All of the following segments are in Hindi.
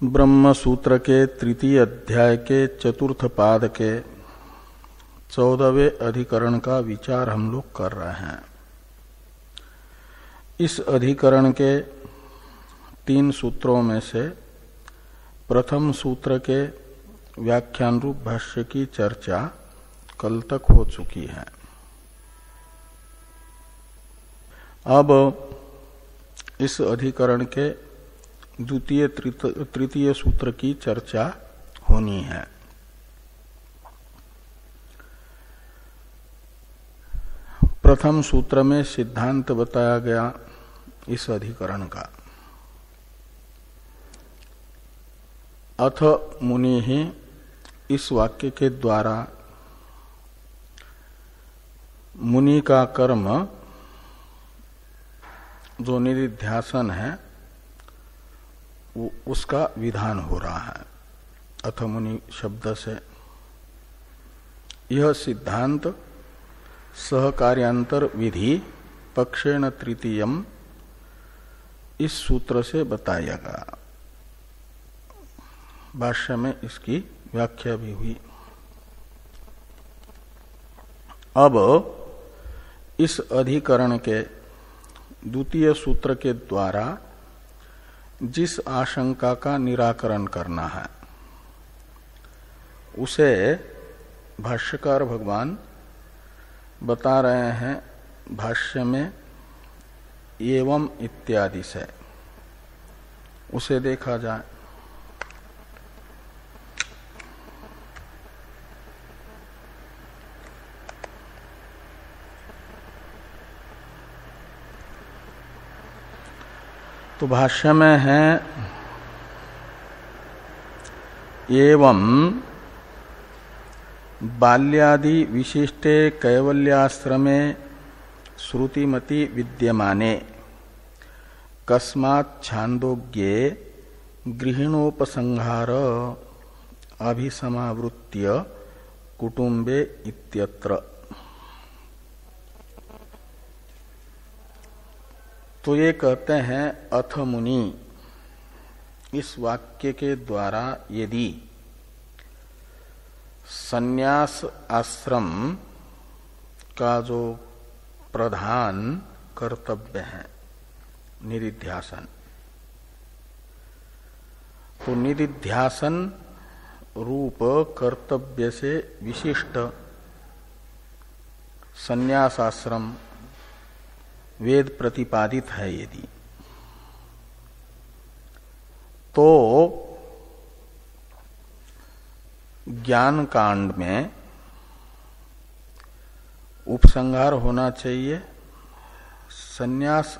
ब्रह्म सूत्र के तृतीय अध्याय के चतुर्थ पाद के 14वें अधिकरण का विचार हम लोग कर रहे हैं। इस अधिकरण के 3 सूत्रों में से प्रथम सूत्र के व्याख्यान रूप भाष्य की चर्चा कल तक हो चुकी है। अब इस अधिकरण के द्वितीय तृतीय सूत्र की चर्चा होनी है। प्रथम सूत्र में सिद्धांत बताया गया इस अधिकरण का। अथ मुनि ही इस वाक्य के द्वारा मुनि का कर्म जो निधिध्यासन है उसका विधान हो रहा है। अथ मुनि शब्द से यह सिद्धांत सहकार्यांतर विधि पक्षेण तृतीयम इस सूत्र से बताएगा। भाष्य में इसकी व्याख्या भी हुई। अब इस अधिकरण के द्वितीय सूत्र के द्वारा जिस आशंका का निराकरण करना है उसे भाष्यकार भगवान बता रहे हैं भाष्य में एवं इत्यादि से। उसे देखा जाए। तो भाष्य में है एवं बाल्यादि विशिष्टे कैवल्याश्रमे श्रुतिमति विद्यमाने कस्मात् छांदोग्ये गृहिणोपसंहार अभिसमावृत्य कुटुंबे इत्यत्र। तो ये कहते हैं अथ मुनि इस वाक्य के द्वारा यदि संन्यास आश्रम का जो प्रधान कर्तव्य है निधिध्यासन, तो निधिध्यासन रूप कर्तव्य से विशिष्ट संन्यास आश्रम वेद प्रतिपादित है यदि, तो ज्ञान कांड में उपसंहार होना चाहिए संन्यास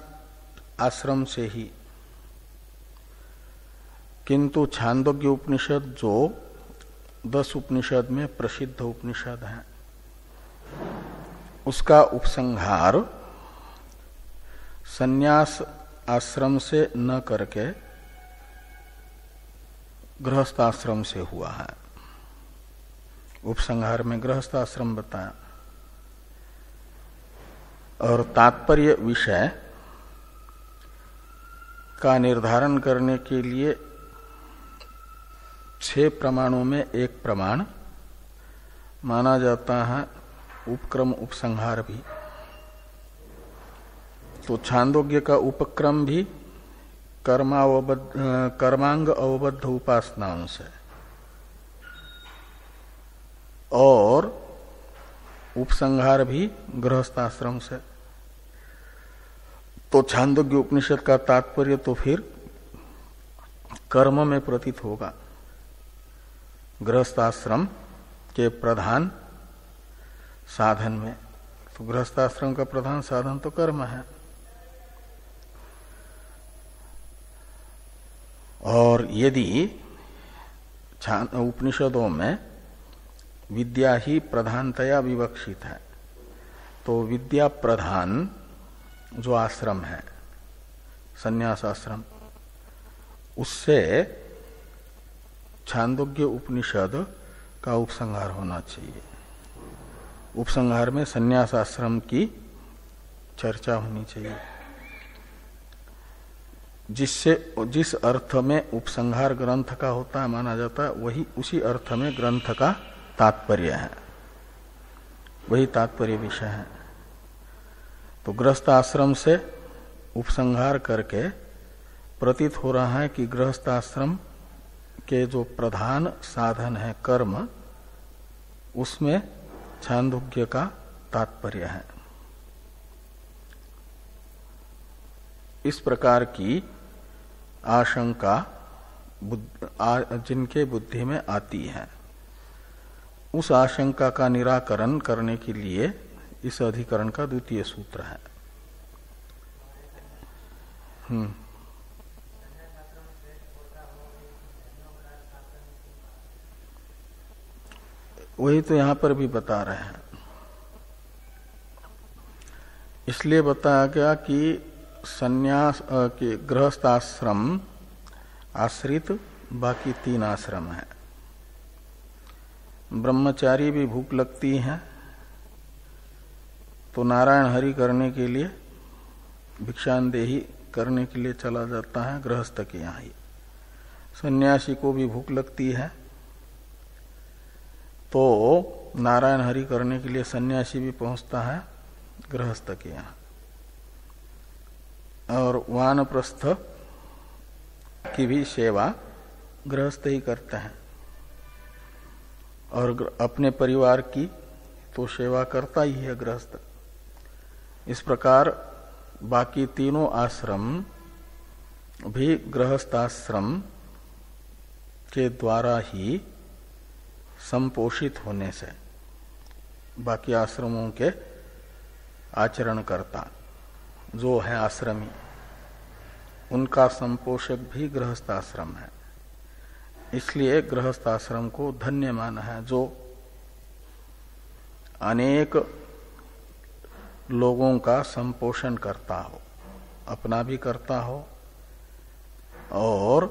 आश्रम से ही। किंतु छांदोग्य उपनिषद जो 10 उपनिषद में प्रसिद्ध उपनिषद है उसका उपसंहार संन्यास आश्रम से न करके गृहस्थाश्रम से हुआ है। उपसंहार में गृहस्थाश्रम बताया और तात्पर्य विषय का निर्धारण करने के लिए 6 प्रमाणों में एक प्रमाण माना जाता है उपक्रम उपसंहार भी। तो छांदोग्य का उपक्रम भी कर्मांग अवबद्ध उपासनाओं से और उपसंहार भी गृहस्थाश्रम से। तो छांदोग्य उपनिषद का तात्पर्य तो फिर कर्म में प्रतीत होगा। गृहस्थाश्रम के प्रधान साधन में, तो गृहस्थाश्रम का प्रधान साधन तो कर्म है। और यदि उपनिषदों में विद्या ही प्रधानतया विवक्षित है तो विद्या प्रधान जो आश्रम है संन्यास आश्रम उससे छांदोग्य उपनिषद का उपसंहार होना चाहिए। उपसंहार में संन्यास आश्रम की चर्चा होनी चाहिए। जिस अर्थ में उपसंहार ग्रंथ का होता है माना जाता है, वही उसी अर्थ में ग्रंथ का तात्पर्य है, वही तात्पर्य विषय है। तो गृहस्थ आश्रम से उपसंहार करके प्रतीत हो रहा है कि गृहस्थ आश्रम के जो प्रधान साधन है कर्म, उसमें छांदोग्य का तात्पर्य है। इस प्रकार की आशंका जिनके बुद्धि में आती है, उस आशंका का निराकरण करने के लिए इस अधिकरण का द्वितीय सूत्र है। वही तो यहां पर भी बता रहे हैं। इसलिए बताया गया कि संन्यास के गृहस्थाश्रम आश्रित बाकी 3 आश्रम है। ब्रह्मचारी भी भूख लगती है तो नारायण हरि करने के लिए, भिक्षांदेही करने के लिए चला जाता है गृहस्थ के यहाँ ही। सन्यासी को भी भूख लगती है तो नारायण हरि करने के लिए सन्यासी भी पहुंचता है गृहस्थ के यहाँ। और वानप्रस्थ की भी सेवा गृहस्थ ही करते हैं, और अपने परिवार की तो सेवा करता ही है गृहस्थ। इस प्रकार बाकी तीनों आश्रम भी गृहस्थाश्रम के द्वारा ही संपोषित होने से बाकी आश्रमों के आचरणकर्ता जो है आश्रमी, उनका संपोषक भी गृहस्थाश्रम है। इसलिए गृहस्थाश्रम को धन्य माना है, जो अनेक लोगों का संपोषण करता हो, अपना भी करता हो और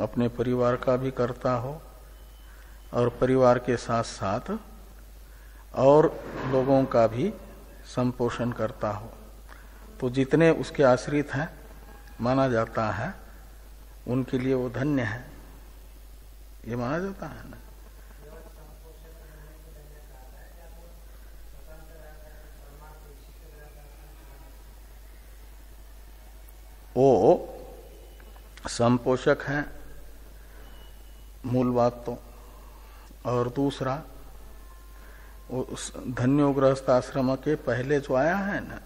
अपने परिवार का भी करता हो, और परिवार के साथ साथ और लोगों का भी संपोषण करता हो। तो जितने उसके आश्रित हैं माना जाता है, उनके लिए वो धन्य है, ये माना जाता है ना। वो संपोषक है मूल बात तो, और दूसरा वो धन्यो गृहस्थ आश्रम के पहले जो आया है ना,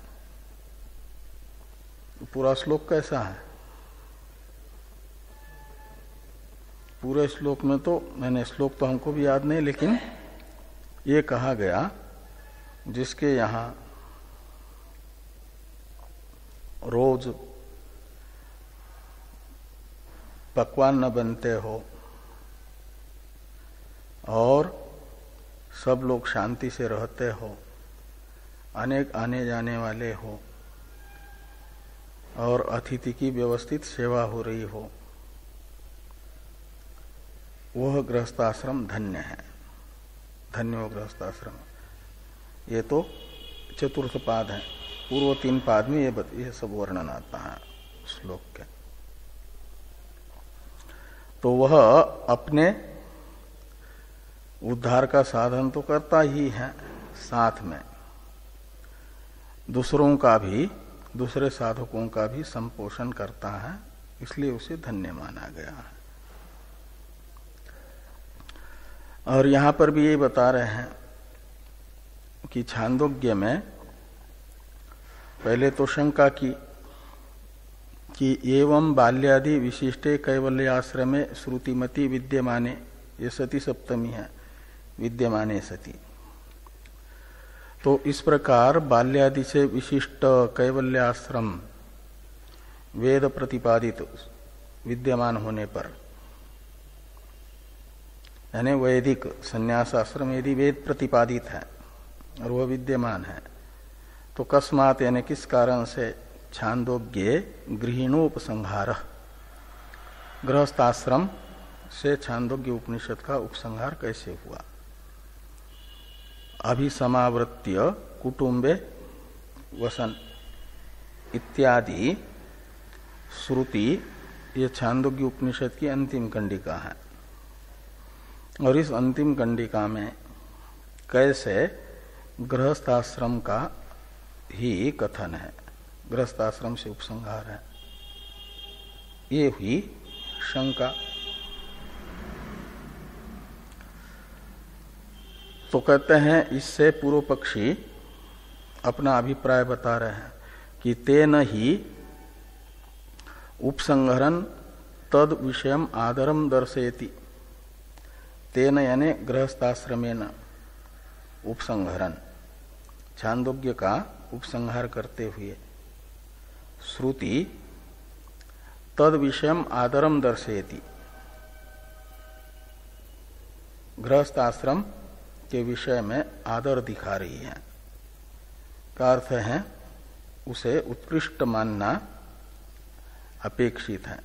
पूरा श्लोक कैसा है? पूरे श्लोक में तो मैंने श्लोक तो हमको भी याद नहीं, लेकिन ये कहा गया जिसके यहाँ रोज पकवान न बनते हो और सब लोग शांति से रहते हो, अनेक आने जाने वाले हो और अतिथि की व्यवस्थित सेवा हो रही हो, वह गृहस्थाश्रम धन्य है। धन्यो गृहस्थाश्रम। ये तो चतुर्थ पाद है, पूर्व 3 पाद में ये सब वर्णन आता है श्लोक के। तो वह अपने उद्धार का साधन तो करता ही है, साथ में दूसरों का भी, दूसरे साधकों का भी संपोषण करता है, इसलिए उसे धन्य माना गया है। और यहां पर भी ये बता रहे हैं कि छांदोग्य में पहले तो शंका की कि एवं बाल्यादि विशिष्टे कैवल्य आश्रमे श्रुतिमती विद्यमाने, ये सती सप्तमी है, विद्यमाने सती। तो इस प्रकार बाल्यादि से विशिष्ट कैवल्य आश्रम वेद प्रतिपादित विद्यमान होने पर, यानी वैदिक संन्यास आश्रम यदि वेद प्रतिपादित है और वह विद्यमान है, तो कस्मात यानी किस कारण से छांदोग्ये गृहिणोपसंहार, गृहस्थाश्रम से छांदोग्य उपनिषद का उपसंहार कैसे हुआ? अभिसमावृत्य कुटुंबे वसन इत्यादि श्रुति ये छांदोग्य उपनिषद की अंतिम कंडिका है। और इस अंतिम कंडिका में कैसे गृहस्थाश्रम का ही कथन है, गृहस्थाश्रम से उपसंहार है, ये हुई शंका। तो कहते हैं इससे पूर्व पक्षी अपना अभिप्राय बता रहे हैं कि तेन ही उपसंहरन तद विषयम आदरम दर्शयति। तेन यानी गृहस्थाश्रमेन उपसंहरन, छांदोग्य का उपसंहार करते हुए श्रुति तद विषयम आदरम दर्शयति, गृहस्थाश्रम के विषय में आदर दिखा रही है। का अर्थ है उसे उत्कृष्ट मानना अपेक्षित है।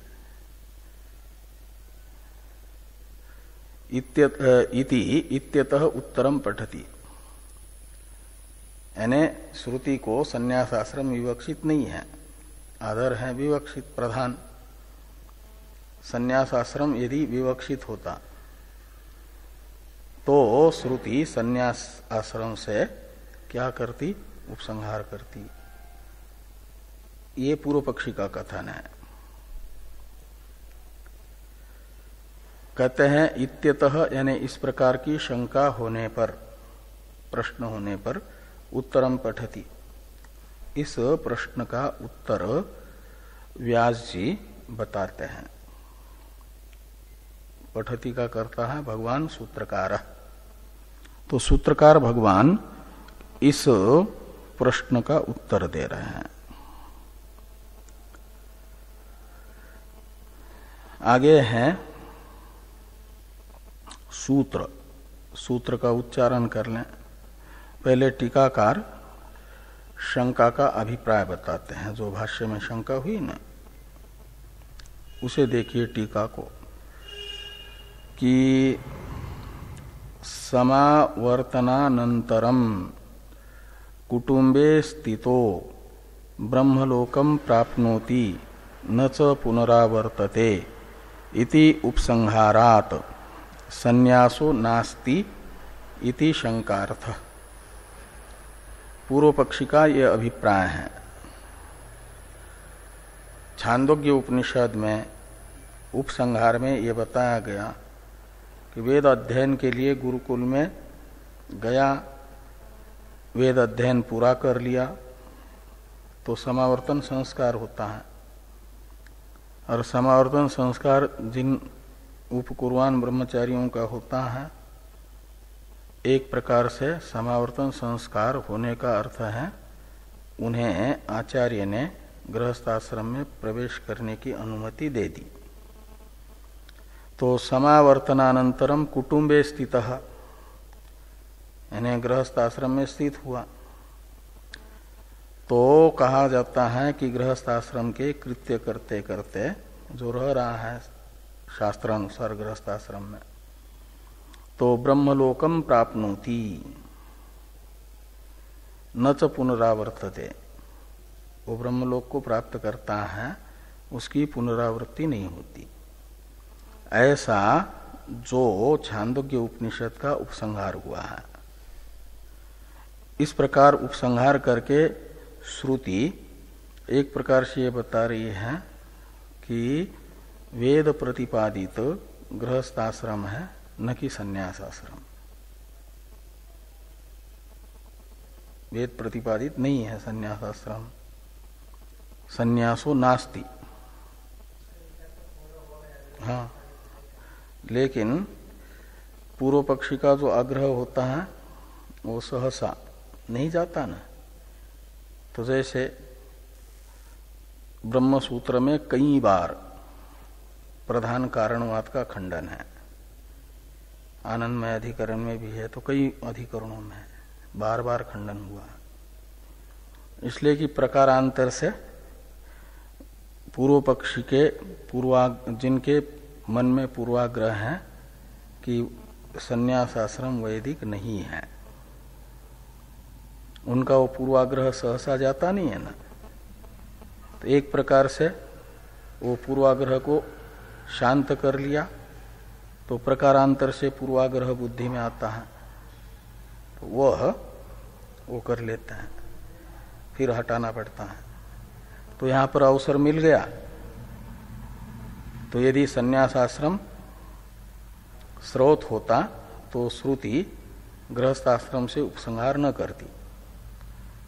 इति इत्यतः उत्तरम पठति, यानी श्रुति को संन्यासाश्रम विवक्षित नहीं है, आदर है विवक्षित प्रधान। संन्यासाश्रम यदि विवक्षित होता तो श्रुति संन्यास आश्रम से क्या करती, उपसंहार करती। ये पूर्व पक्षी का कथन है। कहते हैं इत्यतः यानी इस प्रकार की शंका होने पर, प्रश्न होने पर उत्तरम पठति, इस प्रश्न का उत्तर व्यास जी बताते हैं। पठति का करता है भगवान सूत्रकार। तो सूत्रकार भगवान इस प्रश्न का उत्तर दे रहे हैं। आगे है सूत्र, सूत्र का उच्चारण कर लें। पहले टीकाकार शंका का अभिप्राय बताते हैं, जो भाष्य में शंका हुई ना, उसे देखिए टीका को कि समावर्तनानंतरम कुटुंबे स्थितो ब्रह्मलोकम प्राप्नोति न च पुनरावर्तते इति उपसंहारात् संन्यासो नास्ति इति शंकार्थ। पूर्व पक्षी का यह अभिप्राय है। छांदोग्य उपनिषद में उपसंहार में यह बताया गया कि वेद अध्ययन के लिए गुरुकुल में गया, वेद अध्ययन पूरा कर लिया तो समावर्तन संस्कार होता है। और समावर्तन संस्कार जिन उपकुर्वान ब्रह्मचारियों का होता है, एक प्रकार से समावर्तन संस्कार होने का अर्थ है उन्हें आचार्य ने गृहस्थाश्रम में प्रवेश करने की अनुमति दे दी। तो समावर्तनानंतरम कुटुंबे स्थितः यानी गृहस्थाश्रम में स्थित हुआ, तो कहा जाता है कि गृहस्थाश्रम के कृत्य करते करते जो रह रहा है शास्त्रानुसार गृहस्थाश्रम में, तो ब्रह्मलोकम प्राप्नोति न च पुनरावर्तते, वो ब्रह्मलोक को प्राप्त करता है, उसकी पुनरावृत्ति नहीं होती। ऐसा जो छांदोग्य उपनिषद का उपसंहार हुआ है, इस प्रकार उपसंहार करके श्रुति एक प्रकार से ये बता रही है कि वेद प्रतिपादित गृहस्थाश्रम है, न कि संन्यासाश्रम। वेद प्रतिपादित नहीं है संन्यासाश्रम, संन्यासो नास्ति। हाँ, लेकिन पूर्व पक्षी का जो आग्रह होता है वो सहसा नहीं जाता ना। तो जैसे ब्रह्म सूत्र में कई बार प्रधान कारणवाद का खंडन है, आनंदमय अधिकरण में भी है, तो कई अधिकरणों में बार बार खंडन हुआ, इसलिए कि प्रकारांतर से पूर्व पक्षी के जिनके मन में पूर्वाग्रह है कि संन्यासाश्रम वैदिक नहीं है, उनका वो पूर्वाग्रह सहसा जाता नहीं है ना। तो एक प्रकार से वो पूर्वाग्रह को शांत कर लिया तो प्रकारांतर से पूर्वाग्रह बुद्धि में आता है, तो वो कर लेते हैं, फिर हटाना पड़ता है। तो यहां पर अवसर मिल गया, तो यदि संन्यास आश्रम स्रोत होता तो श्रुति गृहस्थ आश्रम से उपसंहार न करती।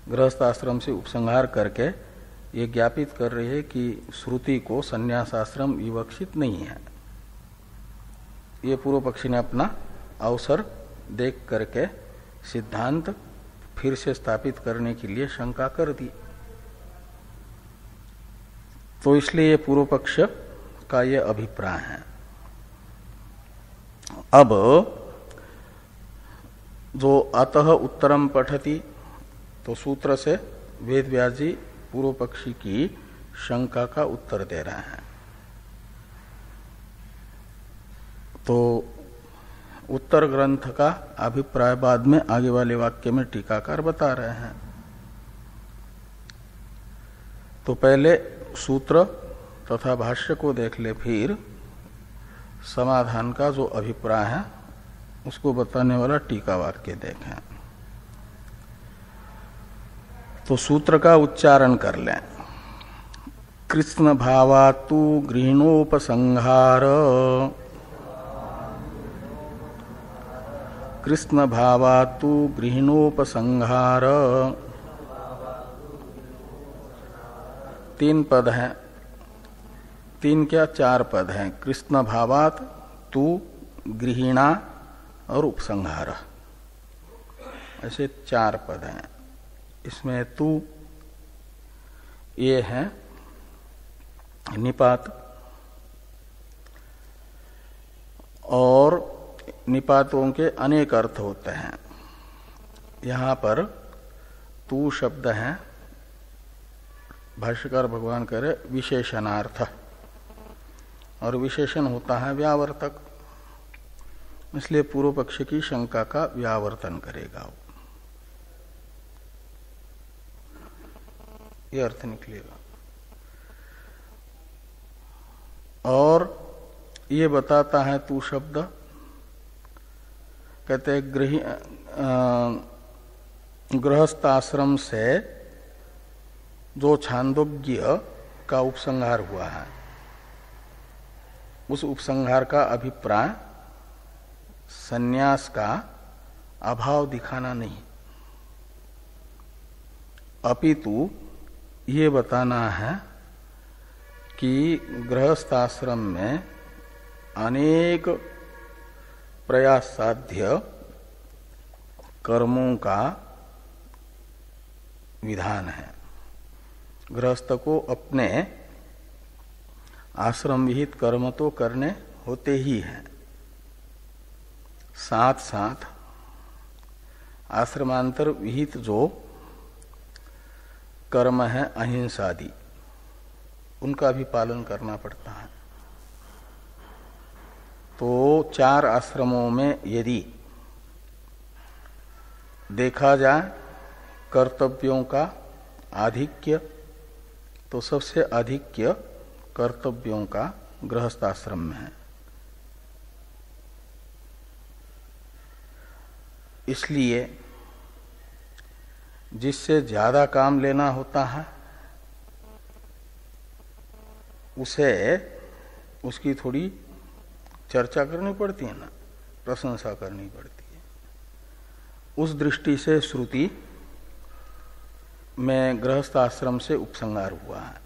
गृहस्थ आश्रम से उपसंहार करके ये ज्ञापित कर रही है कि श्रुति को संन्यास आश्रम विवक्षित नहीं है। ये पूर्व पक्षी ने अपना अवसर देख करके सिद्धांत फिर से स्थापित करने के लिए शंका कर दी। तो इसलिए ये पूर्व पक्ष का ये अभिप्राय है। अब जो अतः उत्तरम पठति, तो सूत्र से वेद व्यास जी पूर्व पक्षी की शंका का उत्तर दे रहे हैं। तो उत्तर ग्रंथ का अभिप्राय बाद में आगे वाले वाक्य में टीकाकार बता रहे हैं। तो पहले सूत्र तथा भाष्य को देख ले, फिर समाधान का जो अभिप्राय है उसको बताने वाला टीका वाक्य देखें। तो सूत्र का उच्चारण कर लें। कृष्ण भावातु गृहीणोपसंहार, कृष्ण भावातु गृहीणोपसंहार, तीन पद हैं, तीन क्या चार पद हैं। कृष्ण भावात, तु, गृहीणा और उपसंहार, ऐसे चार पद हैं। इसमें तु ये है निपात, और निपातों के अनेक अर्थ होते हैं। यहां पर तू शब्द है, भाष्यकार भगवान कह रहे विशेषणार्थ, और विशेषण होता है व्यावर्तक, इसलिए पूर्व पक्ष की शंका का व्यावर्तन करेगा, ये अर्थ निकलेगा। और ये बताता है तू शब्द, कहते गृहस्थ आश्रम से जो छांदोग्य का उपसंहार हुआ है, उस उपसंहार का अभिप्राय सन्यास का अभाव दिखाना नहीं, अपितु ये बताना है कि गृहस्थ आश्रम में अनेक प्रयास साध्य कर्मों का विधान है। गृहस्थ को अपने आश्रम विहित कर्म तो करने होते ही हैं, साथ साथ आश्रमांतर विहित जो कर्म है अहिंसादि, उनका भी पालन करना पड़ता है। तो चार आश्रमों में यदि देखा जाए कर्तव्यों का आधिक्य, तो सबसे आधिक्य कर्तव्यों का गृहस्थ आश्रम में है। इसलिए जिससे ज्यादा काम लेना होता है उसे उसकी थोड़ी चर्चा करनी पड़ती है ना, प्रशंसा करनी पड़ती है। उस दृष्टि से श्रुति में गृहस्थ आश्रम से उपसंहार हुआ है,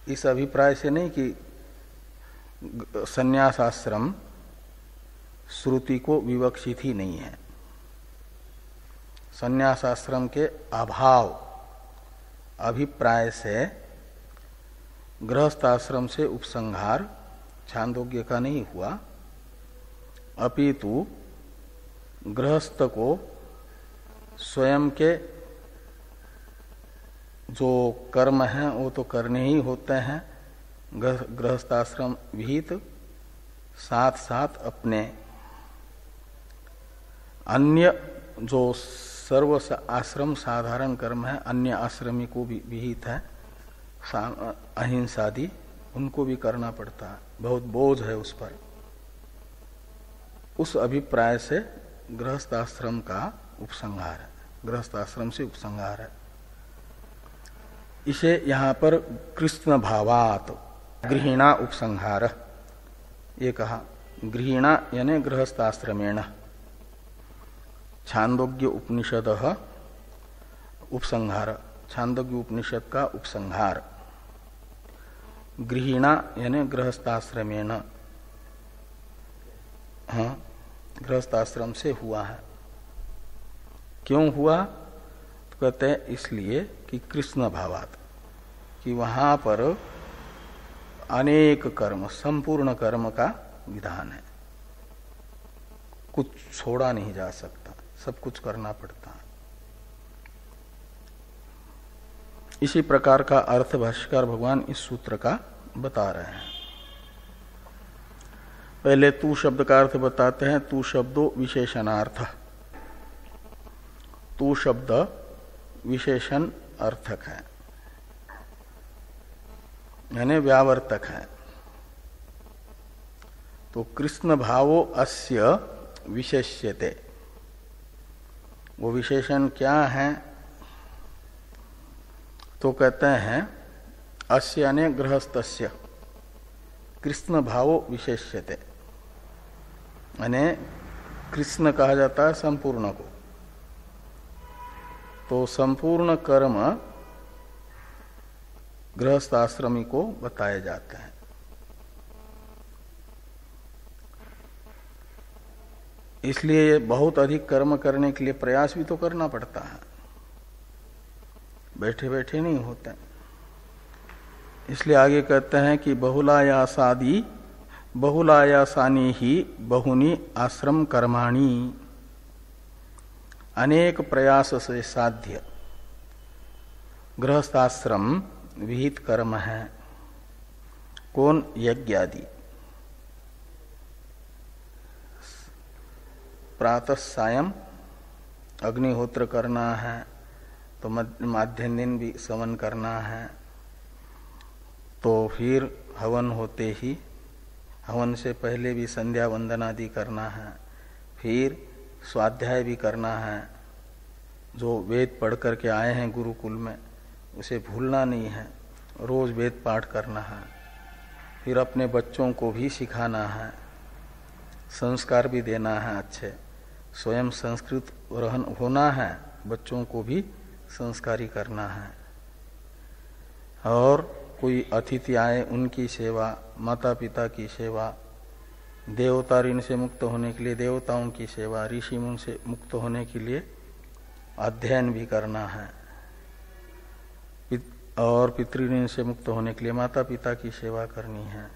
इस अभिप्राय से नहीं कि संन्यास आश्रम श्रुति को विवक्षित ही नहीं है। संन्यास आश्रम के अभाव अभिप्राय से गृहस्थ आश्रम से उपसंहार छांदोग्य का नहीं हुआ, अपितु गृहस्थ को स्वयं के जो कर्म हैं वो तो करने ही होते हैं गृहस्थाश्रम विहित, साथ साथ अपने अन्य जो सर्व आश्रम साधारण कर्म है अन्य आश्रमी को भी विहित है, अहिंसादि उनको भी करना पड़ता है, बहुत बोझ है उस पर। उस अभिप्राय से गृहस्थाश्रम का उपसंहार है, गृहस्थाश्रम से उपसंहार है। इसे यहां पर कृष्ण भावात गृहिणा उपसंहार ये कहा। गृहिणा यानी गृहस्थाश्रमेण, छांदोग्य उपनिषद उपसंहार, छांदोग्य उपनिषद का उपसंहार। गृहिणा यानी गृहस्थाश्रमेण, हाँ गृहस्थाश्रम से हुआ है। क्यों हुआ तो कहते हैं इसलिए कि कृष्ण भावात, कि वहां पर अनेक कर्म, संपूर्ण कर्म का विधान है, कुछ छोड़ा नहीं जा सकता, सब कुछ करना पड़ता है। इसी प्रकार का अर्थ भाष्यकार भगवान इस सूत्र का बता रहे हैं। पहले तू शब्द का अर्थ बताते हैं। तू शब्दो विशेषणार्थ, तू शब्द विशेषण अर्थक है, यानी व्यावर्तक है। तो कृष्ण भावो अस्य विशेष्यते, वो विशेषण क्या है तो कहते हैं अस्य यानी गृहस्थस्य, कृष्ण भावो विशेष्यते, यानी कृष्ण कहा जाता है संपूर्ण को। तो संपूर्ण कर्म गृहस्थाश्रमी को बताए जाते हैं। इसलिए बहुत अधिक कर्म करने के लिए प्रयास भी तो करना पड़ता है, बैठे बैठे नहीं होते। इसलिए आगे कहते हैं कि बहुलायासादि बहुलायासानी ही बहुनी आश्रम कर्माणी, अनेक प्रयास से साध्य गृहस्थाश्रम विहित कर्म है। कौन? यज्ञ आदि। प्रातः सायं अग्निहोत्र करना है, तो माध्याह्न दिन भी सवन करना है, तो फिर हवन होते ही, हवन से पहले भी संध्या वंदन आदि करना है, फिर स्वाध्याय भी करना है। जो वेद पढ़ करके आए हैं गुरुकुल में उसे भूलना नहीं है, रोज वेद पाठ करना है। फिर अपने बच्चों को भी सिखाना है, संस्कार भी देना है अच्छे, स्वयं संस्कृत होना है, बच्चों को भी संस्कारी करना है। और कोई अतिथि आए उनकी सेवा, माता पिता की सेवा, देवता ऋण से मुक्त होने के लिए देवताओं की सेवा, ऋषि मुनि से मुक्त होने के लिए अध्ययन भी करना है, और पितृऋण से मुक्त होने के लिए माता पिता की सेवा करनी है।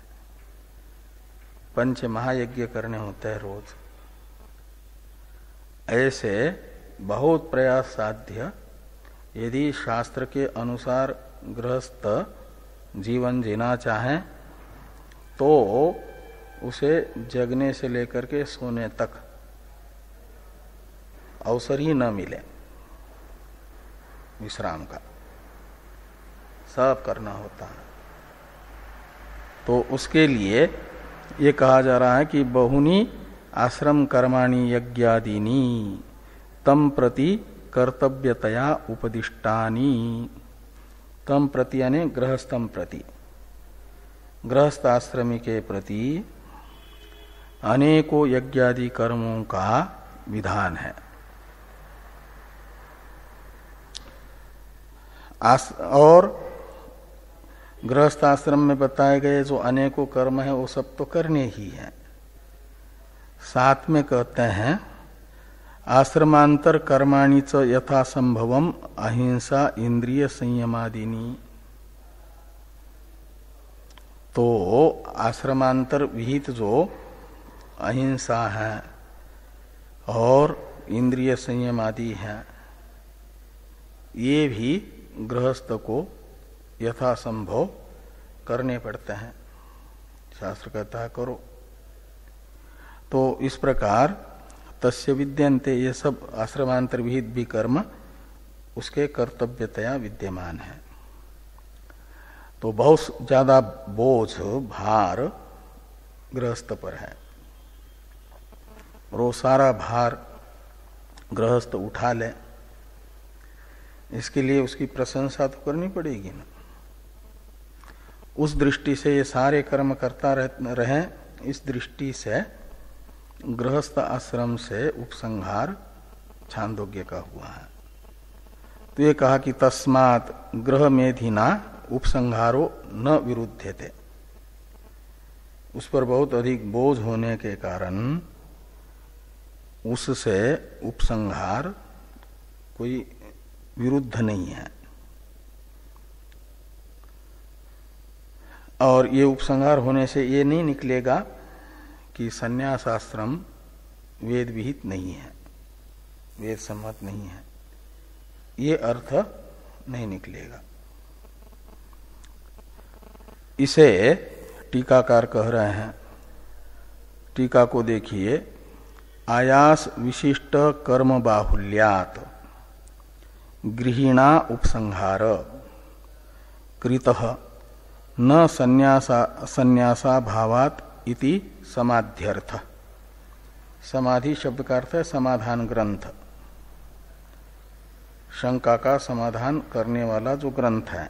5 महायज्ञ करने होते हैं रोज। ऐसे बहुत प्रयास साध्य यदि शास्त्र के अनुसार गृहस्थ जीवन जीना चाहे तो उसे जगने से लेकर के सोने तक अवसर ही न मिले विश्राम का, सब करना होता है। तो उसके लिए ये कहा जा रहा है कि बहुनी आश्रम कर्माणि यज्ञादीनी तम प्रति कर्तव्यतया उपदिष्टानि। तम प्रति यानी गृहस्थम प्रति, गृहस्थाश्रमी के प्रति अनेकों यज्ञादि कर्मों का विधान है। और गृहस्थाश्रम में बताए गए जो अनेकों कर्म है वो सब तो करने ही है। साथ में कहते हैं आश्रमांतर कर्माणि च यथा संभवम अहिंसा इंद्रिय संयमादिनी। तो आश्रमांतर विहित जो अहिंसा है और इंद्रिय संयम आदि है, ये भी गृहस्थ को यथासंभव करने पड़ते हैं। शास्त्र कहता है करो। तो इस प्रकार तस्य विद्यन्ते, ये सब आश्रमांतर विहित भी कर्म उसके कर्तव्यतया विद्यमान है। तो बहुत ज्यादा बोझ भार गृहस्थ पर है और वो सारा भार गृहस्थ उठा ले, इसके लिए उसकी प्रशंसा तो करनी पड़ेगी ना। उस दृष्टि से ये सारे कर्म करता रहे, इस दृष्टि से गृहस्थ आश्रम से उपसंहार छांदोग्य का हुआ है। तो ये कहा कि तस्मात् गृह मेधिना उपसंहारो न विरुध्यते, उस पर बहुत अधिक बोझ होने के कारण उससे उपसंहार कोई विरुद्ध नहीं है। और ये उपसंहार होने से ये नहीं निकलेगा कि संन्यास आश्रम वेद विहित नहीं है, वेद सम्मत नहीं है, ये अर्थ नहीं निकलेगा। इसे टीकाकार कह रहे हैं, टीका को देखिए, आयास विशिष्ट कर्म बाहुल्यात गृहिणा उपसंहार कृतः न संन्यासा भावात इति समाध्यर्थ। समाधि शब्द का अर्थ है समाधान ग्रंथ, शंका का समाधान करने वाला जो ग्रंथ है,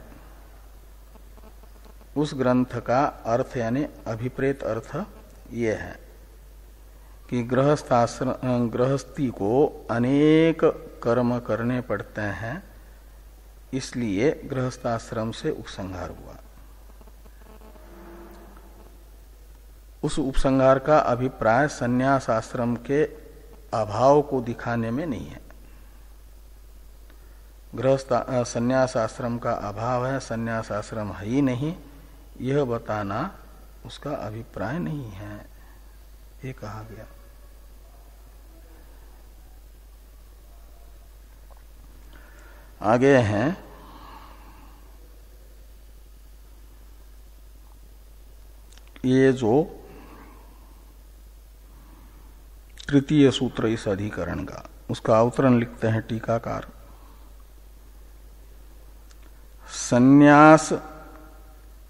उस ग्रंथ का अर्थ यानी अभिप्रेत अर्थ ये है कि गृहस्थी को अनेक कर्म करने पड़ते हैं, इसलिए गृहस्थाश्रम से उपसंहार हुआ। उस उपसंहार का अभिप्राय संन्यास आश्रम के अभाव को दिखाने में नहीं है। गृहस्थ संन्यास आश्रम का अभाव है, संन्यास आश्रम है ही नहीं, यह बताना उसका अभिप्राय नहीं है, ये कहा गया। आगे हैं ये जो तृतीय सूत्र इस अधिकरण का, उसका अवतरण लिखते हैं टीकाकार। संन्यास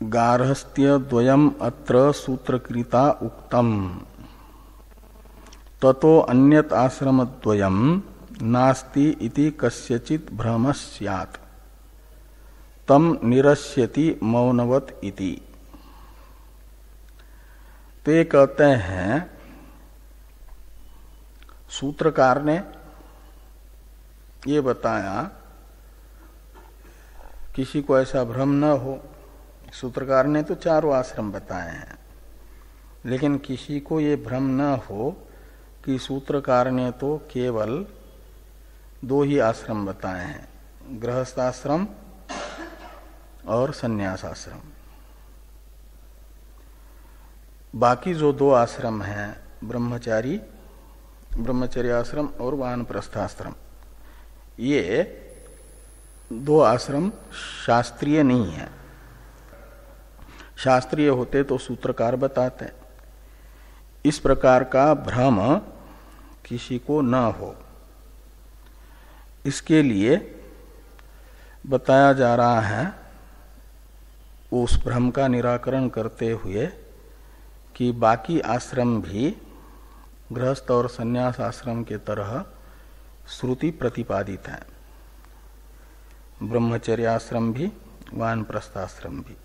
गार्हस्थ्य द्वयम् अत्र सूत्रकृता उक्तम ततो अन्यत आश्रम द्वयम् नास्ति इति कस्यचित् भ्रम स्यात् तम निरस्यति मौनवत इति। तो ये कहते हैं सूत्रकार ने ये बताया, किसी को ऐसा भ्रम न हो। सूत्रकार ने तो चारों आश्रम बताए हैं, लेकिन किसी को ये भ्रम न हो कि सूत्रकार ने तो केवल दो ही आश्रम बताए हैं, गृहस्थाश्रम और संन्यास आश्रम। बाकी जो दो आश्रम हैं, ब्रह्मचर्य आश्रम और वानप्रस्थाश्रम, ये दो आश्रम शास्त्रीय नहीं है। शास्त्रीय होते तो सूत्रकार बताते। इस प्रकार का भ्रम किसी को न हो, इसके लिए बताया जा रहा है उस भ्रम का निराकरण करते हुए कि बाकी आश्रम भी गृहस्थ और संन्यास आश्रम के तरह श्रुति प्रतिपादित है। ब्रह्मचर्य आश्रम भी, वानप्रस्थाश्रम भी।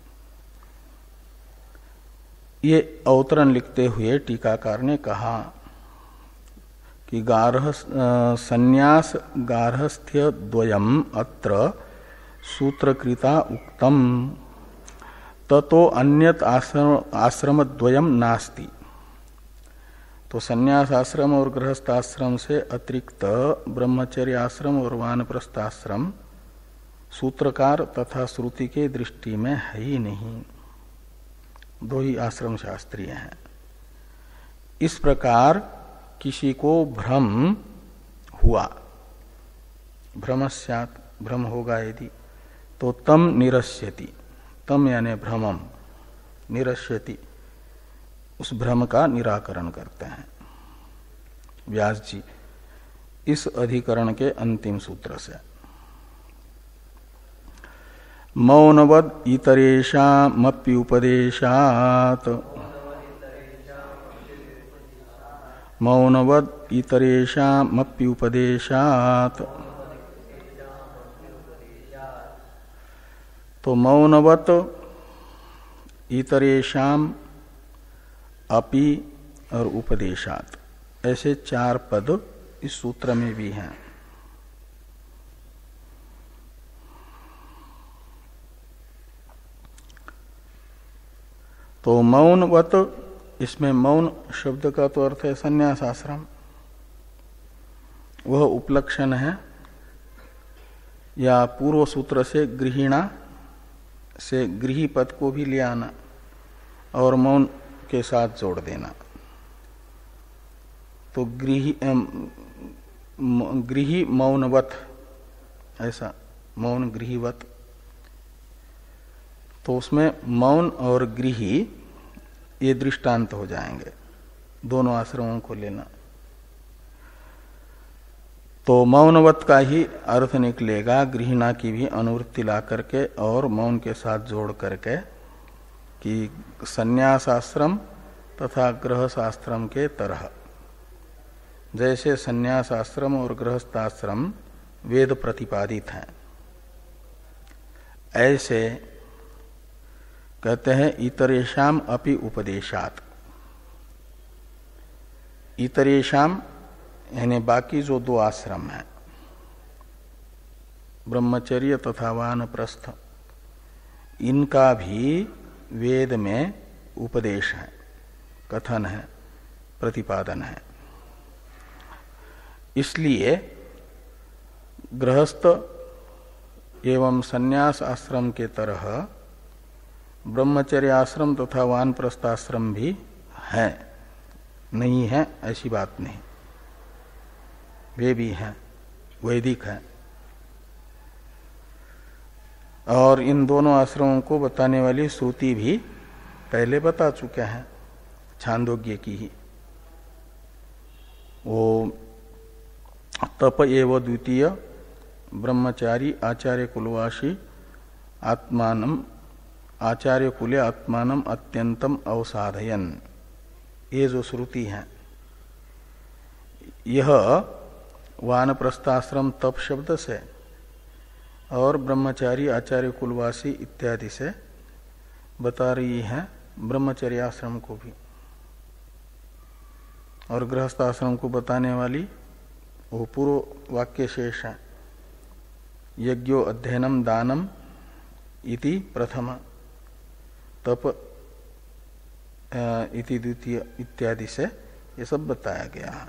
ये अवतरण लिखते हुए टीकाकार ने कहा कि संन्यास गार्हस्थ्य द्वयम् अत्र सूत्रकृता उक्तम ततो अन्यत आश्रम द्वयम् नास्ति। तो संन्यास आश्रम और गृहस्थ आश्रम से अतिरिक्त ब्रह्मचर्य आश्रम और वानप्रस्थाश्रम सूत्रकार तथा श्रुति के दृष्टि में है ही नहीं, दो ही आश्रम शास्त्रीय हैं। इस प्रकार किसी को भ्रम हुआ, भ्रमस्यात्, भ्रम होगा यदि, तो तम निरस्यति, तम यानी भ्रमम, निरस्यति, उस भ्रम का निराकरण करते हैं व्यास जी इस अधिकरण के अंतिम सूत्र से। मौनवद इतरेषामप्युपदेशात् मौनवद इतरेषामप्युपदेशात्। तो मौनवत इतरेषाम अपि और उपदेशात् ऐसे चार पद इस सूत्र में भी हैं। तो मौनवत, इसमें मौन शब्द का तो अर्थ है संन्यास आश्रम, वह उपलक्षण है, या पूर्व सूत्र से गृहिणा से गृही पद को भी ले आना और मौन के साथ जोड़ देना। तो गृही मौनवत, ऐसा मौन गृहीवत। तो उसमें मौन और गृही ये दृष्टांत हो जाएंगे, दोनों आश्रमों को लेना। तो मौनवत का ही अर्थ निकलेगा, गृहिणा की भी अनुवृत्ति ला करके और मौन के साथ जोड़ करके, कि संन्यास आश्रम तथा गृहस्थाश्रम के तरह। जैसे संन्यास आश्रम और गृहस्थाश्रम वेद प्रतिपादित हैं, ऐसे कहते हैं इतरेषाम अपि उपदेशात्। इतरेषाम यानी बाकी जो दो आश्रम हैं, ब्रह्मचर्य तथा वानप्रस्थ, इनका भी वेद में उपदेश है, कथन है, प्रतिपादन है। इसलिए गृहस्थ एवं संन्यास आश्रम के तरह ब्रह्मचर्य आश्रम तथा वानप्रस्थाश्रम भी है, नहीं है ऐसी बात नहीं, वे भी हैं, वैदिक हैं। और इन दोनों आश्रमों को बताने वाली श्रुति भी पहले बता चुके हैं, छांदोग्य की ही। वो तप एव द्वितीय ब्रह्मचारी आचार्य कुलवासी आत्मानम आचार्य कुले आत्मानम अत्यंतम अवसाधयन, ये जो श्रुति है, यह वानप्रस्थाश्रम तप शब्द से और ब्रह्मचारी आचार्य कुलवासी इत्यादि से बता रही है ब्रह्मचर्य आश्रम को भी, और गृहस्थाश्रम को बताने वाली वो पूर्व वाक्य शेष है, यज्ञो अध्ययनम दानम इति प्रथम, तप इति द्वितीय इत्यादि से ये सब बताया गया है।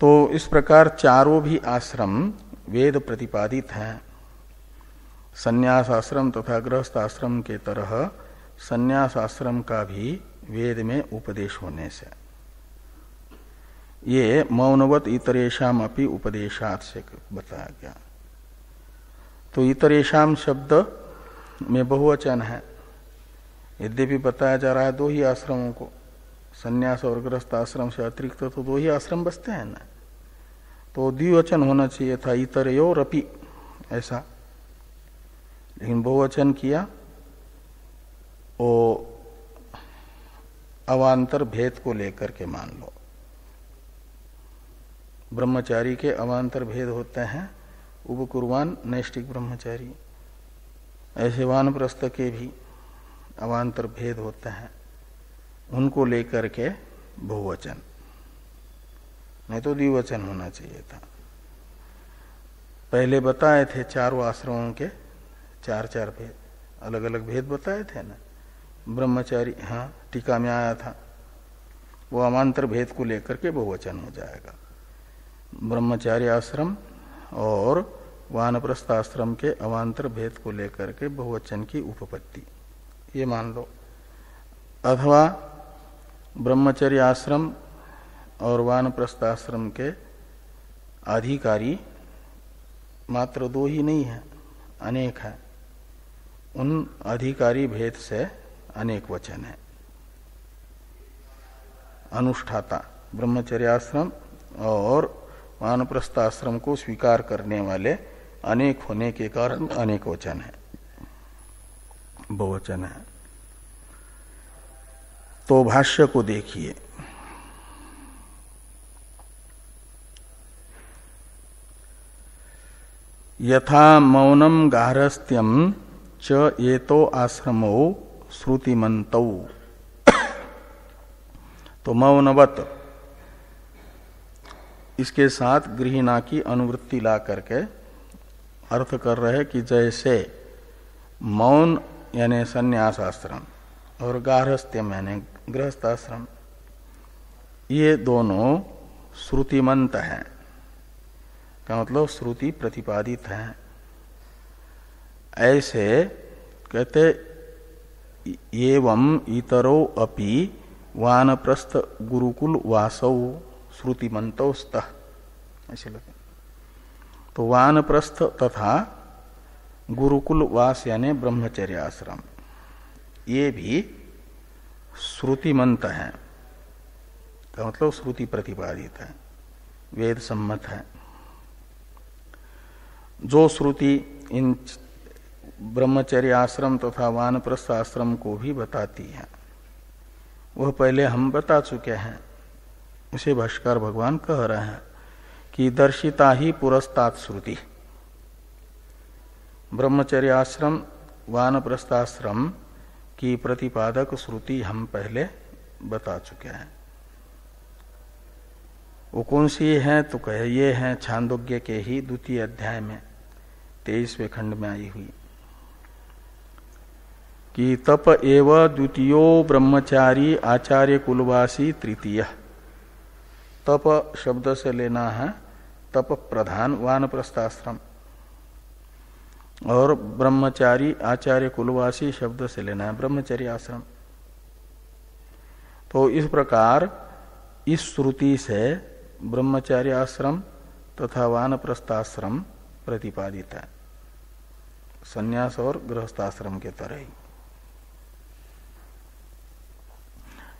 तो इस प्रकार चारों भी आश्रम वेद प्रतिपादित हैं। संन्यास आश्रम तथा गृहस्थ आश्रम के तरह संन्यास आश्रम का भी वेद में उपदेश होने से ये मौनवत इतरेषाम अपि उपदेशात् से बताया गया। तो इतरेषाम शब्द में बहुवचन है, यद्यपि बताया जा रहा है दो ही आश्रमों को, संन्यास और गृहस्थ आश्रम से अतिरिक्त तो दो ही आश्रम बसते हैं ना, तो द्विवचन होना चाहिए था, इतरयोरपि ऐसा, लेकिन बहुवचन किया। वो अवान्तर भेद को लेकर के मान लो, ब्रह्मचारी के अवान्तर भेद होते हैं, उपकुर्वान नैष्टिक ब्रह्मचारी, ऐसे वानप्रस्थ के भी अवान्तर भेद होते हैं, उनको लेकर के बहुवचन, नहीं तो द्विवचन होना चाहिए था। पहले बताए थे चारों आश्रमों के चार चार भेद, अलग अलग भेद बताए थे ना, ब्रह्मचारी, हाँ टीका में आया था, वो अवान्तर भेद को लेकर के बहुवचन हो जाएगा। ब्रह्मचारी आश्रम और वानप्रस्थ आश्रम के अवान्तर भेद को लेकर के बहुवचन की उपपत्ति, ये मान लो। अथवा ब्रह्मचर्य आश्रम और वानप्रस्थ आश्रम के अधिकारी मात्र दो ही नहीं है, अनेक है, उन अधिकारी भेद से अनेक वचन है। अनुष्ठाता ब्रह्मचर्य आश्रम और वानप्रस्थ आश्रम को स्वीकार करने वाले अनेक होने के कारण अनेक वचन है, बहुवचन है। तो भाष्य को देखिए, यथा मौनम गार्हस्थ्यम च एतो आश्रमो श्रुतिमन्तौ। तो मौनवत इसके साथ गृहिणा की अनुवृत्ति ला करके अर्थ कर रहे कि जैसे मौन यानी संन्यास आश्रम और गार्हस्थ्यम यानी गृहस्थाश्रम, ये दोनों श्रुतिमंत हैं, का मतलब श्रुति प्रतिपादित हैं। ऐसे कहते एवं इतरो अपि वानप्रस्थ गुरुकुल वासौ श्रुतिमंतो स्तः, ऐसे लगे। तो वानप्रस्थ तथा गुरुकुल वास यानी ब्रह्मचर्य आश्रम, ये भी श्रुतिमंत हैं, का मतलब श्रुति प्रतिपादित है, वेद सम्मत है। जो श्रुति इन ब्रह्मचर्य आश्रम तथा वानप्रस्थ आश्रम को भी बताती है, वह पहले हम बता चुके हैं। उसे भाष्कर भगवान कह रहे हैं कि दर्शिता ही पुरस्तात् श्रुति। ब्रह्मचर्य आश्रम वानप्रस्थाश्रम की प्रतिपादक श्रुति हम पहले बता चुके हैं। वो कौन सी है? तो कहे ये है छांदोग्य के ही 2 अध्याय में 23वें खंड में आई हुई कि तप एव द्वितीयो ब्रह्मचारी आचार्य कुलवासी तृतीय। तप शब्द से लेना है तप प्रधान वानप्रस्थाश्रम, और ब्रह्मचारी आचार्य कुलवासी शब्द से लेना है ब्रह्मचर्य आश्रम। तो इस प्रकार इस श्रुति से ब्रह्मचर्य आश्रम तथा वानप्रस्थाश्रम प्रतिपादित है, संन्यास और गृहस्थाश्रम के तरह ही।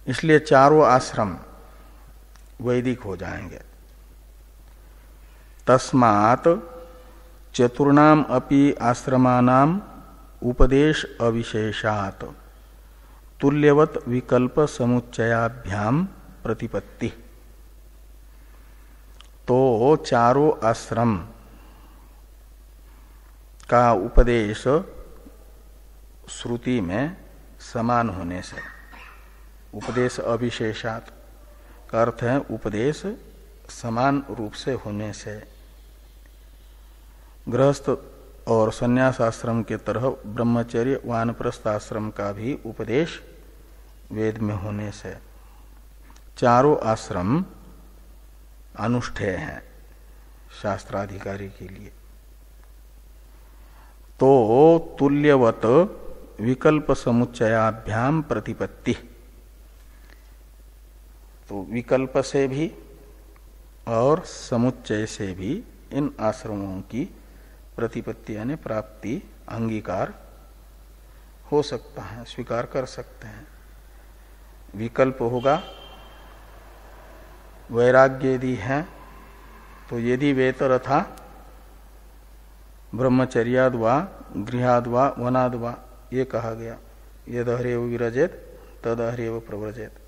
इसलिए चारों आश्रम वैदिक हो जाएंगे। तस्मात् चतुर्णाम अपि आश्रमानाम उपदेश अविशेषात् तुल्यवत विकल्प समुच्चयाभ्याम प्रतिपत्ति। तो चारों आश्रम का उपदेश श्रुति में समान होने से, उपदेश अविशेषात् का अर्थ है उपदेश समान रूप से होने से, गृहस्थ और संन्यास आश्रम के तरह ब्रह्मचर्य वानप्रस्थ आश्रम का भी उपदेश वेद में होने से चारों आश्रम अनुष्ठेय हैं शास्त्राधिकारी के लिए। तो तुल्यवत विकल्प समुच्चयाभ्याम प्रतिपत्ति। तो विकल्प से भी और समुच्चय से भी इन आश्रमों की प्रतिपत्ति यानी प्राप्ति, अंगीकार हो सकता है, स्वीकार कर सकते हैं। विकल्प होगा, वैराग्य यदि है तो यदि वेतर था ब्रह्मचर्याद वा गृहाद वा वनाद वा, ये कहा गया, यद हरेव विरजेत तद हरेव प्रव्रजेत।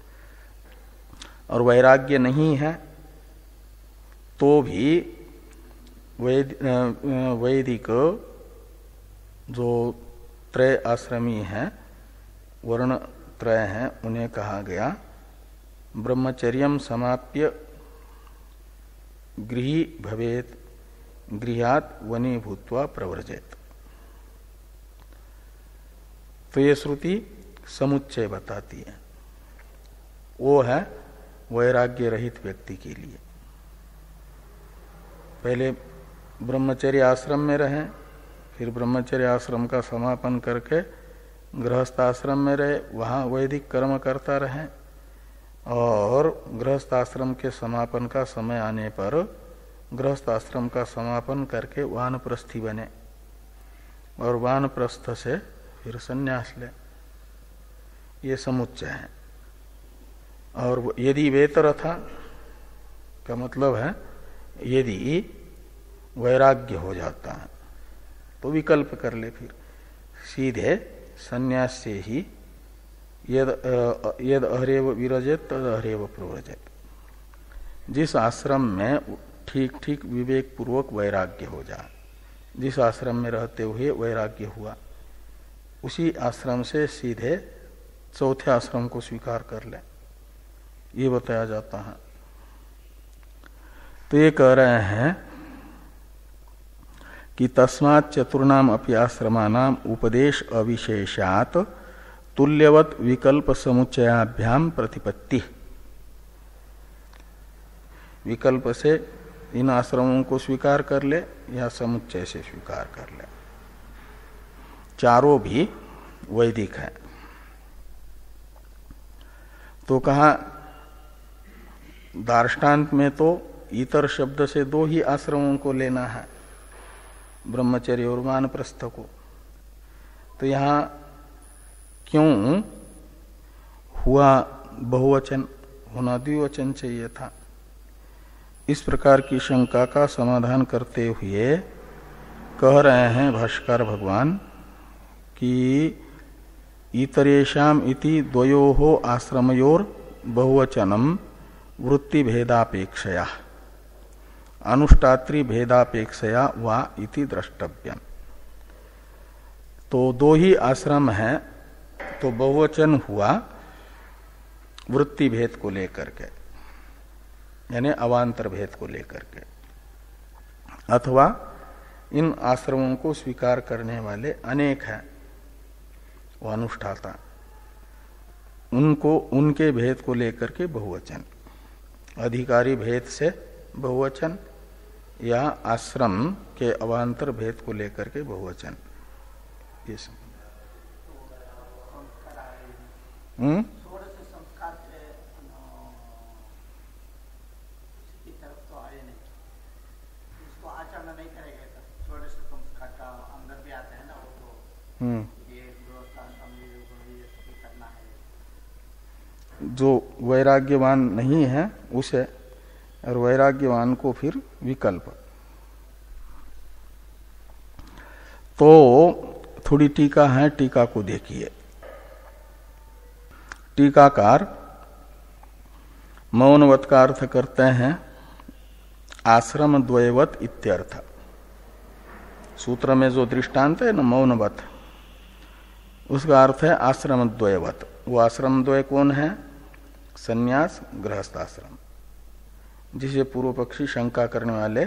और वैराग्य नहीं है तो भी वैदिक जो त्रय आश्रमी हैं, वर्ण त्रय हैं, उन्हें कहा गया ब्रह्मचर्यम समाप्य गृही भवेत गृहात वनी भूत्वा प्रव्रजेत। तो ये श्रुति समुच्चय बताती है, वो है वैराग्य रहित व्यक्ति के लिए। पहले ब्रह्मचर्य आश्रम में रहें, फिर ब्रह्मचर्य आश्रम का समापन करके गृहस्थ आश्रम में रहे, वहां वैदिक कर्म करता रहे, और गृहस्थ आश्रम के समापन का समय आने पर गृहस्थ आश्रम का समापन करके वानप्रस्थी बने, और वानप्रस्थ से फिर संन्यास ले। ये समुच्चय है। और यदि वेतर था का मतलब है यदि वैराग्य हो जाता है, तो विकल्प कर ले, फिर सीधे संन्यास से ही यद अहरेव विरजेत तद अहरेव प्रव्रजेत, जिस आश्रम में ठीक ठीक विवेक पूर्वक वैराग्य हो जाए, जिस आश्रम में रहते हुए वैराग्य हुआ, उसी आश्रम से सीधे चौथे आश्रम को स्वीकार कर ले, ये बताया जाता है। तो ये कह रहे हैं कि तस्मात् चतुर्णाम अपि आश्रमानाम उपदेश अविशेषात तुल्यवत विकल्प समुच्चयाभ्याम प्रतिपत्ति। विकल्प से इन आश्रमों को स्वीकार कर ले या समुच्चय से स्वीकार कर ले, चारों भी वैदिक है। तो कहा दार्ष्टान्त में तो इतर शब्द से दो ही आश्रमों को लेना है, ब्रह्मचर्य और वानप्रस्थ को। तो यहां क्यों हुआ बहुवचन, होना द्विवचन चाहिए था? इस प्रकार की शंका का समाधान करते हुए कह रहे हैं भाष्यकार भगवान कि इतरेषाम इति द्वयोः आश्रमयोर बहुवचनम वृत्ति भेदापेक्षया अनुष्ठात्री भेदापेक्षया वा इति द्रष्टव्यम। तो दो ही आश्रम है तो बहुवचन हुआ वृत्ति भेद को लेकर के, यानी अवान्तर भेद को लेकर के, अथवा इन आश्रमों को स्वीकार करने वाले अनेक हैं, वो अनुष्ठाता, उनको उनके भेद को लेकर के बहुवचन, अधिकारी भेद से बहुवचन या आश्रम के अवान्तर भेद को लेकर के बहुवचन, ये सब। जो वैराग्यवान नहीं है उसे, और वैराग्यवान को फिर विकल्प। तो थोड़ी टीका है, टीका को देखिए। टीकाकार मौनवत का अर्थ करते हैं आश्रम द्वयवत इत्यर्थ। सूत्र में जो दृष्टांत है ना मौनवत, उसका अर्थ है आश्रम द्वयवत। वो आश्रम द्वय कौन है? संन्यास गृहस्थाश्रम, जिसे पूर्व पक्षी शंका करने वाले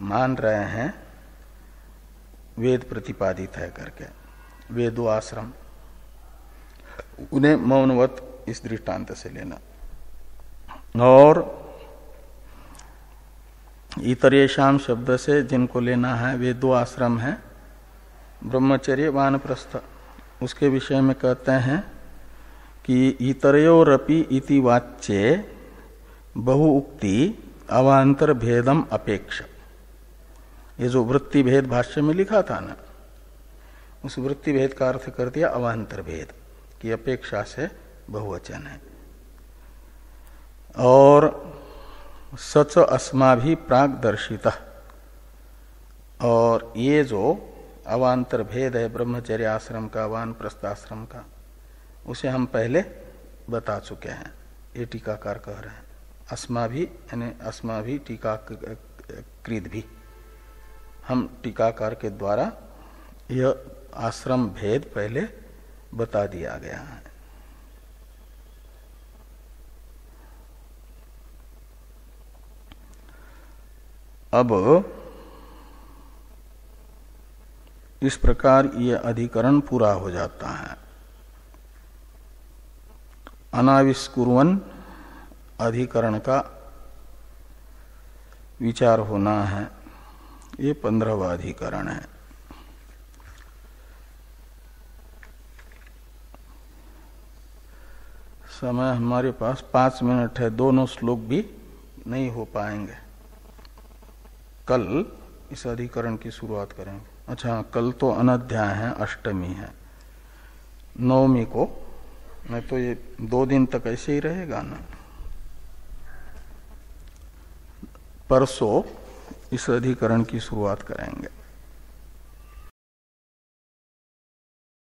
मान रहे हैं वेद प्रतिपादित है करके, वे दो आश्रम, उन्हें मौनवत इस दृष्टांत से लेना। और इतरेषाम शब्द से जिनको लेना है वे दो आश्रम हैं, ब्रह्मचर्य वानप्रस्थ। उसके विषय में कहते हैं कि इतरयोरपि इति वाच्ये बहुउक्ति अवान्तर भेदम अपेक्ष। ये जो वृत्ति भेद भाष्य में लिखा था ना, उस वृत्ति भेद का अर्थ कर दिया अवान्तर भेद की अपेक्षा से बहुवचन है। और सच अस्माभि प्राग दर्शित, और ये जो अवान्तर भेद है ब्रह्मचर्य आश्रम का वानप्रस्थाश्रम का, उसे हम पहले बता चुके हैं, ये टीकाकार कह रहे हैं। अस्माभि यानी अस्माभि टीकाकृत भी, हम टीकाकार के द्वारा यह आश्रम भेद पहले बता दिया गया है। अब इस प्रकार ये अधिकरण पूरा हो जाता है। अनाविष्कुर्वन अधिकरण का विचार होना है। ये 15वां अधिकरण है। समय हमारे पास 5 मिनट है, दोनों श्लोक भी नहीं हो पाएंगे। कल इस अधिकरण की शुरुआत करेंगे। अच्छा, कल तो अनध्याय है, अष्टमी है, नवमी को, नहीं तो ये 2 दिन तक ऐसे ही रहेगा ना। परसों इस अधिकरण की शुरुआत करेंगे।